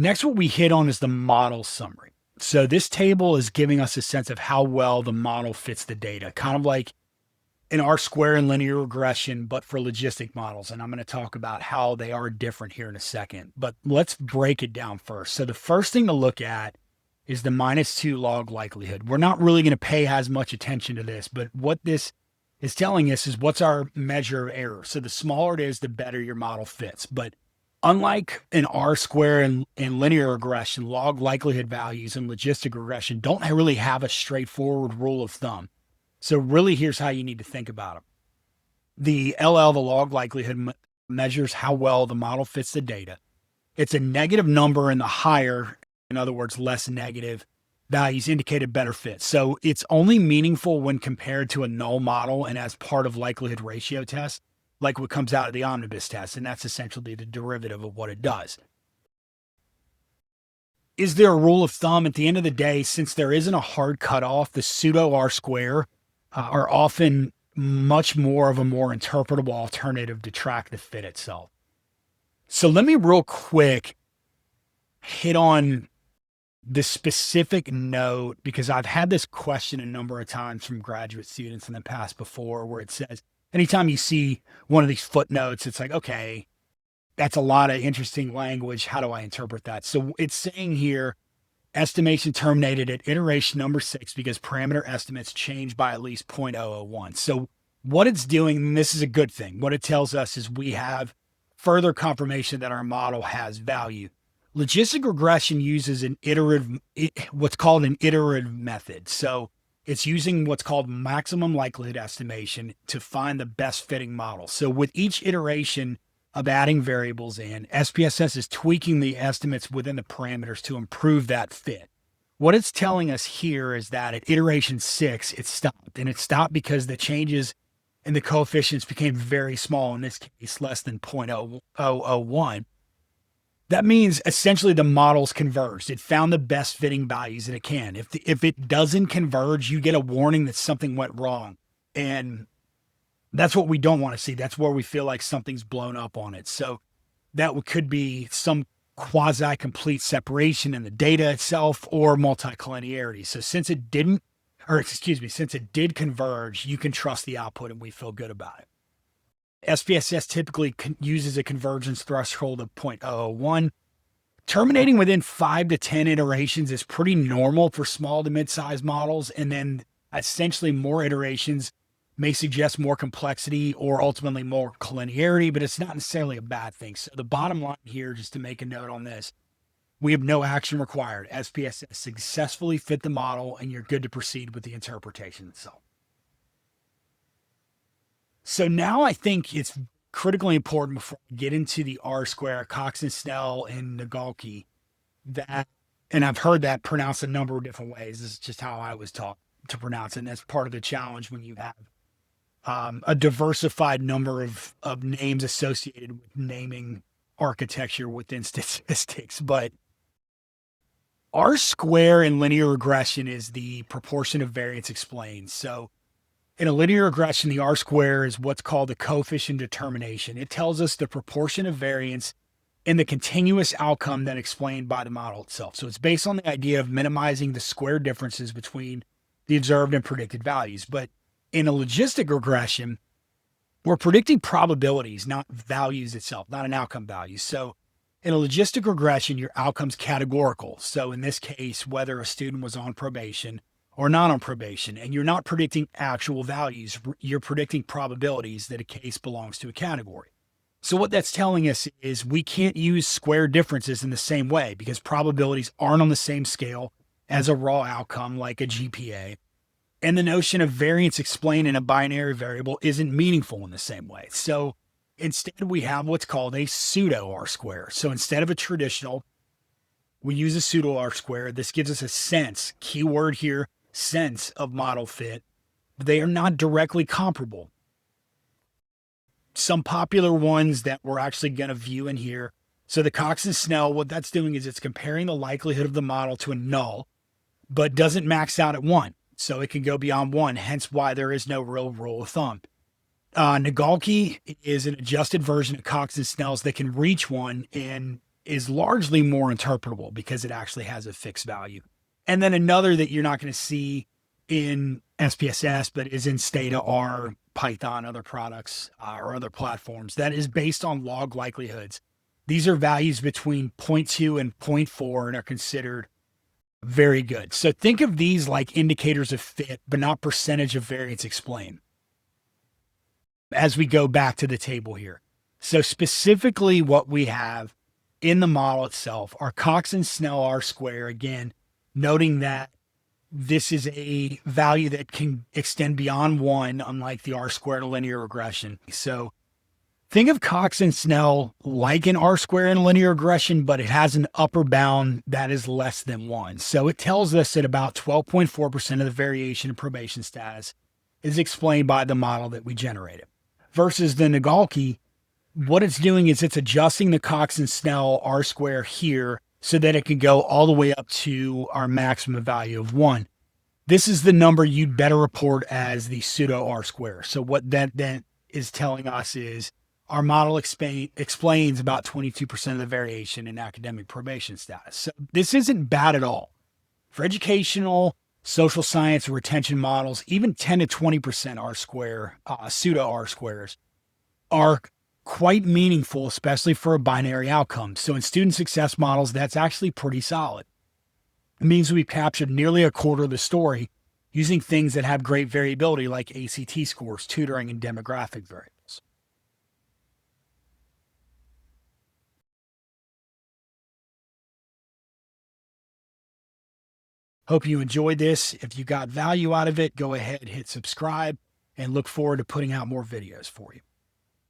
Next, what we hit on is the model summary. So this table is giving us a sense of how well the model fits the data, kind of like an R² and linear regression, but for logistic models. And I'm going to talk about how they are different here in a second. But let's break it down first. So the first thing to look at is the -2 log likelihood. We're not really going to pay as much attention to this, but what this is telling us is what's our measure of error. So the smaller it is, the better your model fits. But unlike an R² and linear regression, log likelihood values and logistic regression don't really have a straightforward rule of thumb. So really, here's how you need to think about them. The LL, the log likelihood, measures how well the model fits the data. It's a negative number, and the higher, in other words, less negative values indicate a better fit. So it's only meaningful when compared to a null model and as part of likelihood ratio tests, like what comes out of the Omnibus test. And that's essentially the derivative of what it does. Is there a rule of thumb? At the end of the day, since there isn't a hard cutoff, the pseudo R² are often much more of a more interpretable alternative to track the fit itself. So let me real quick hit on the specific note, because I've had this question a number of times from graduate students in the past before, where it says, anytime you see one of these footnotes, it's like, okay, that's a lot of interesting language. How do I interpret that? So it's saying here, estimation terminated at iteration number 6 because parameter estimates changed by at least 0.001. So what it's doing, and this is a good thing, what it tells us is we have further confirmation that our model has value. Logistic regression uses what's called an iterative method. So it's using what's called maximum likelihood estimation to find the best fitting model. So with each iteration of adding variables in, SPSS is tweaking the estimates within the parameters to improve that fit. What it's telling us here is that at iteration 6, it stopped. And it stopped because the changes in the coefficients became very small, in this case, less than 0.001. That means essentially the model's converged. It found the best fitting values that it can. If it doesn't converge, you get a warning that something went wrong. And that's what we don't want to see. That's where we feel like something's blown up on it. So that could be some quasi-complete separation in the data itself or multicollinearity. So since it did converge, you can trust the output and we feel good about it. SPSS typically uses a convergence threshold of 0.001. Terminating within 5 to 10 iterations is pretty normal for small to mid-sized models. And then essentially more iterations may suggest more complexity or ultimately more collinearity, but it's not necessarily a bad thing. So the bottom line here, just to make a note on this, we have no action required. SPSS successfully fit the model and you're good to proceed with the interpretation itself. So now I think it's critically important before we get into the R², Cox Snell and Nagelkerke, that, and I've heard that pronounced a number of different ways. This is just how I was taught to pronounce it. And that's part of the challenge when you have a diversified number of names associated with naming architecture within statistics. But R² in linear regression is the proportion of variance explained. So in a linear regression, the R² is what's called the coefficient determination. It tells us the proportion of variance in the continuous outcome that explained by the model itself. So it's based on the idea of minimizing the square differences between the observed and predicted values. But in a logistic regression, we're predicting probabilities, not values itself, not an outcome value. So in a logistic regression, your outcome's categorical. So in this case, whether a student was on probation or not on probation, and you're not predicting actual values, you're predicting probabilities that a case belongs to a category. So what that's telling us is we can't use square differences in the same way because probabilities aren't on the same scale as a raw outcome like a GPA. And the notion of variance explained in a binary variable isn't meaningful in the same way. So instead, we have what's called a pseudo R². So instead of a traditional, we use a pseudo R². This gives us a sense, keyword here, sense of model fit. They are not directly comparable. Some popular ones that we're actually going to view in here. So the Cox and Snell, what that's doing is it's comparing the likelihood of the model to a null, but doesn't max out at 1. So it can go beyond 1, hence why there is no real rule of thumb. Nagelkerke is an adjusted version of Cox and Snell's that can reach 1 and is largely more interpretable because it actually has a fixed value. And then another that you're not going to see in SPSS, but is in Stata R, Python, other products or other platforms, that is based on log likelihoods. These are values between 0.2 and 0.4 and are considered very good. So think of these like indicators of fit, but not percentage of variance explained. As we go back to the table here. So specifically what we have in the model itself are Cox and Snell R², again, noting that this is a value that can extend beyond 1, unlike the R² linear regression. So think of Cox and Snell like an R² in linear regression, but it has an upper bound that is less than 1. So it tells us that about 12.4% of the variation in probation status is explained by the model that we generated. Versus the Nagelkerke, what it's doing is it's adjusting the Cox and Snell R² here so that it can go all the way up to our maximum value of 1. This is the number you'd better report as the pseudo R². So what that then is telling us is our model explains about 22% of the variation in academic probation status. So this isn't bad at all. For educational, social science, or retention models, even 10 to 20% R², pseudo R²s are quite meaningful, especially for a binary outcome. So in student success models, that's actually pretty solid. It means we've captured nearly a quarter of the story using things that have great variability like ACT scores, tutoring, and demographic variables. Hope you enjoyed this. If you got value out of it, go ahead, hit subscribe, and look forward to putting out more videos for you.